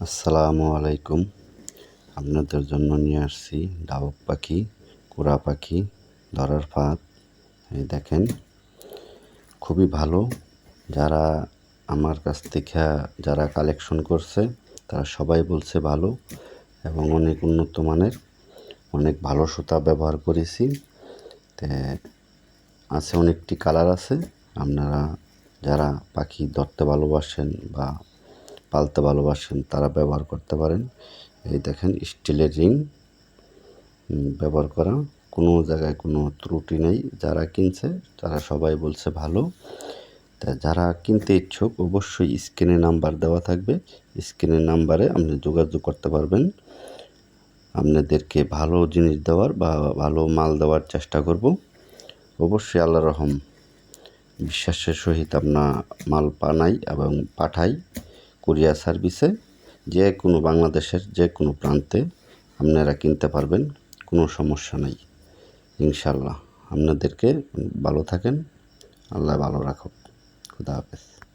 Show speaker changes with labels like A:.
A: আসসালামু আলাইকুম। আপনাদের জন্য নিয়ে আসছি ডাউক পাখি, কোরা পাখি ধরার ফাঁদ। এই দেখেন, খুবই ভালো। যারা আমার কাছ থেকে যারা কালেকশন করছে তারা সবাই বলছে ভালো এবং অনেক উন্নত মানের, অনেক ভালো সুতা ব্যবহার করেছি। তে আছে অনেকটি কালার আছে। আপনারা যারা পাখি ধরতে ভালোবাসেন বা পালতে ভালোবাসেন তারা ব্যবহার করতে পারেন। এই দেখেন, স্টিলের রিং ব্যবহার করা, কোনো জায়গায় কোনো ত্রুটি নেই। যারা কিনছে তারা সবাই বলছে ভালো। তা যারা কিনতে ইচ্ছুক অবশ্যই স্ক্রিনে নাম্বার দেওয়া থাকবে, স্ক্রিনের নাম্বারে আপনি যোগাযোগ করতে পারবেন। আপনাদেরকে ভালো জিনিস দেওয়ার বা ভালো মাল দেওয়ার চেষ্টা করব। অবশ্যই আল্লাহর রহম বিশ্বাসের সহিত আপনার মাল পাঠাই এবং পাঠাই কুরিয়ার সার্ভিসে। যে কোনো বাংলাদেশের যে কোনো প্রান্তে আপনারা কিনতে পারবেন, কোনো সমস্যা নেই ইনশাল্লাহ। আপনাদেরকে ভালো থাকেন, আল্লাহ ভালো রাখুক। খুদা হাফেজ।